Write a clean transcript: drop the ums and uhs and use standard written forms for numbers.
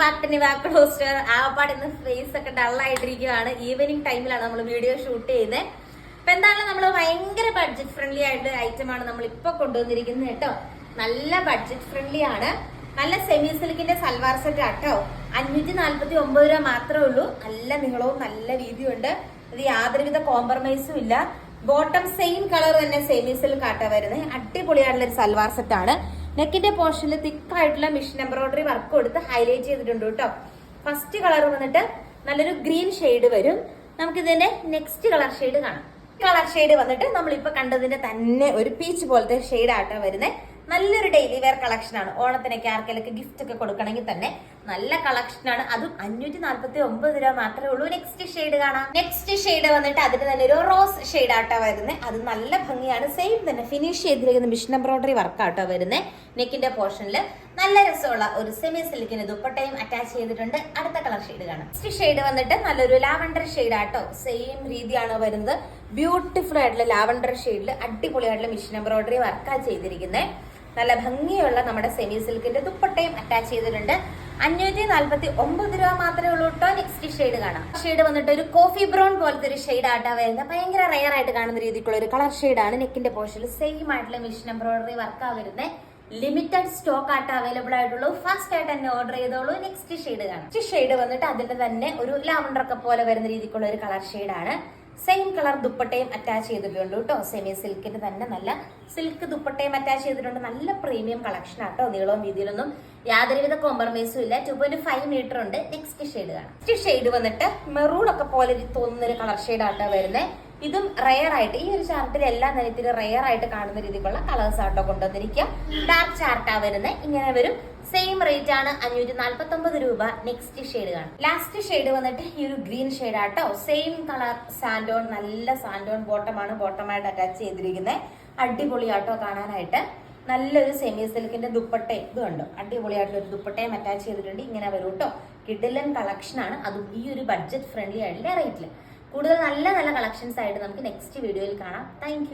Back to നിവാക് ഹോസ്റ്റർ. ആപ്പാട് ഇന്ന് face ഒക്കെ ഡള്ളായിട്ടിരിക്കുകയാണ്. Evening ടൈമിലാണ് നമ്മൾ വീഡിയോ ഷൂട്ട് ചെയ്യുന്നത്. അപ്പൊ എന്താണ് നമ്മൾ ഭയങ്കര ബഡ്ജറ്റ് ഫ്രണ്ട്ലി ആയിട്ടുള്ള ഐറ്റമാണ് നമ്മൾ ഇപ്പൊ കൊണ്ടുവന്നിരിക്കുന്നത് കേട്ടോ. നല്ല ബഡ്ജറ്റ് ഫ്രണ്ട്ലി ആണ്. നല്ല സെമി സിൽക്കിന്റെ സൽവാർ സെറ്റ് ആട്ടോ. 549 രൂപ മാത്രമേ ഉള്ളൂ. നല്ല നീളവും നല്ല വീതിയും ഉണ്ട്. ഇത് യാതൊരുവിധ കോംപ്രമൈസും ഇല്ല. ബോട്ടം സെയിം കളർ തന്നെ സെമി സിൽക്ക് ആട്ടാ വരുന്നത്. അടിപൊളിയായിട്ടുള്ള ഒരു സൽവാർ സെറ്റ് ആണ്. നെക്കിന്റെ പോർഷനിൽ തിക്കായിട്ടുള്ള മിഷൻ എംബ്രോയിഡറി വർക്ക് കൊടുത്ത് ഹൈലൈറ്റ് ചെയ്തിട്ടുണ്ട് കേട്ടോ. ഫസ്റ്റ് കളർ വന്നിട്ട് നല്ലൊരു ഗ്രീൻ ഷെയ്ഡ് വരും. നമുക്ക് ഇതിന്റെ നെക്സ്റ്റ് കളർ ഷെയ്ഡ് കാണാം. കളർ ഷെയ്ഡ് വന്നിട്ട് നമ്മളിപ്പോ കണ്ടതിന്റെ തന്നെ ഒരു പീച്ച് പോലത്തെ ഷെയ്ഡ് ആട്ടാ വരുന്നത്. നല്ലൊരു ഡെയിലി വെയർ കളക്ഷൻ ആണ്. ഓണത്തിനൊക്കെ ആർക്കെല്ലാം ഗിഫ്റ്റ് ഒക്കെ കൊടുക്കണമെങ്കിൽ തന്നെ നല്ല കളക്ഷൻ ആണ്. അതും 549 രൂപ മാത്രമേ ഉള്ളൂ. നെക്സ്റ്റ് ഷെയ്ഡ് കാണാം. നെക്സ്റ്റ് ഷെയ്ഡ് വന്നിട്ട് അതിന് തന്നെ ഒരു റോസ് ഷെയ്ഡ് ആട്ടോ വരുന്നത്. അത് നല്ല ഭംഗിയാണ്. സെയിം തന്നെ ഫിനിഷ് ചെയ്തിരിക്കുന്ന മിഷൻ എംബ്രോയിഡറി വർക്ക് ആട്ടോ വരുന്നത്. നെക്കിന്റെ പോർഷനിൽ നല്ല രസമുള്ള ഒരു സെമി സിൽക്കിന് ദുപ്പട്ടയും അറ്റാച്ച് ചെയ്തിട്ടുണ്ട്. അടുത്ത കളർ ഷെയ്ഡ് കാണാം. നെക്സ്റ്റ് ഷെയ്ഡ് വന്നിട്ട് നല്ലൊരു ലാവൻഡർ ഷെയ്ഡ് ആട്ടോ. സെയിം രീതിയാണ് വരുന്നത്. ബ്യൂട്ടിഫുൾ ആയിട്ടുള്ള ലാവൻഡർ ഷെയ്ഡിൽ അടിപൊളിയായിട്ടുള്ള മിഷൻ എംബ്രോയിഡറി വർക്കാ ചെയ്തിരിക്കുന്നത്. നല്ല ഭംഗിയുള്ള നമ്മുടെ സെമി സിൽക്കിന്റെ ദുപ്പട്ടയും അറ്റാച്ച് ചെയ്തിട്ടുണ്ട്. 549 രൂപ മാത്രമേ ഉള്ളൂ കേട്ടോ. നെക്സ്റ്റ് ഷെയ്ഡ് കാണാം. ഷെയ്ഡ് വന്നിട്ട് ഒരു കോഫി ബ്രൗൺ പോലത്തെ ഒരു ഷെയ്ഡ് ആട്ടാ വരുന്നത്. ഭയങ്കര റയർ ആയിട്ട് കാണുന്ന രീതിക്കുള്ള ഒരു കളർ ഷെയ്ഡ് ആണ്. നെക്കിന്റെ പോർഷനിൽ സെയിം ആയിട്ടുള്ള മിഷൻ എംബ്രോയിഡറി വർക്കാ വരുന്നത്. ലിമിറ്റഡ് സ്റ്റോക്ക് ആയിട്ട് അവൈലബിൾ ആയിട്ടുള്ളൂ. ഫാസ്റ്റ് ആയിട്ട് തന്നെ ഓർഡർ ചെയ്തോളൂ. നെക്സ്റ്റ് ഷെയ്ഡ് കാണാം. നെക്സ്റ്റ് ഷെയ്ഡ് വന്നിട്ട് അതിന്റെ തന്നെ ഒരു ലാവൻഡർ ഒക്കെ പോലെ വരുന്ന രീതിക്കുള്ള ഒരു കളർ ഷെയ്ഡ് ആണ്. സെയിം കളർ ദുപ്പട്ടയും അറ്റാച്ച് ചെയ്തിട്ടുണ്ട് കേട്ടോ. സെമി സിൽക്കിന്റെ തന്നെ നല്ല സിൽക്ക് ദുപ്പട്ടയും അറ്റാച്ച് ചെയ്തിട്ടുണ്ട്. നല്ല പ്രീമിയം കളക്ഷൻ ആട്ടോ. നീളവും വീതിയിലൊന്നും യാതൊരുവിധ കോംപ്രമൈസും ഇല്ല. 2.5 മീറ്റർ ഉണ്ട്. നെക്സ്റ്റ് ഷെയ്ഡ് കാണാം. നെക്സ്റ്റ് ഷെയ്ഡ് വന്നിട്ട് മെറൂൺ ഒക്കെ പോലെ തോന്നുന്ന ഒരു കളർ ഷെയ്ഡ് ആട്ടോ വരുന്നത്. ഇതും റയർ ആയിട്ട് ഈ ഒരു ചാർട്ടിൽ എല്ലാ നിലത്തിലും റയർ ആയിട്ട് കാണുന്ന രീതിക്കുള്ള കളേഴ്സ് ആട്ടോ കൊണ്ടുവന്നിരിക്കുക. ഡാർക്ക് ചാർട്ടാ വരുന്നത്. ഇങ്ങനെ വരും. സെയിം റേറ്റ് ആണ് 549 രൂപ. നെക്സ്റ്റ് ഷെയ്ഡ് കാണാം. ലാസ്റ്റ് ഷെയ്ഡ് വന്നിട്ട് ഈ ഒരു ഗ്രീൻ ഷെയ്ഡ് ആട്ടോ. സെയിം കളർ സാൻഡോൺ. നല്ല സാൻഡോൺ ബോട്ടമാണ്. ബോട്ടമായിട്ട് അറ്റാച്ച് ചെയ്തിരിക്കുന്നത്. അടിപൊളിയാട്ടോ കാണാനായിട്ട്. നല്ലൊരു സെമി സിൽക്കിന്റെ ദുപ്പട്ടയും ഇത് കണ്ടോ. അടിപൊളിയായിട്ടുള്ള ഒരു ദുപ്പട്ടയും അറ്റാച്ച് ചെയ്തിട്ടുണ്ട്. ഇങ്ങനെ വരും കേട്ടോ. കിഡിലൻ കളക്ഷൻ ആണ്. അതും ഈ ഒരു ബഡ്ജറ്റ് ഫ്രണ്ട്ലി ആയിട്ടുള്ള റേറ്റില്. കൂടുതൽ നല്ല നല്ല കളക്ഷൻസ് ആയിട്ട് നമുക്ക് നെക്സ്റ്റ് വീഡിയോയിൽ കാണാം. Thank you.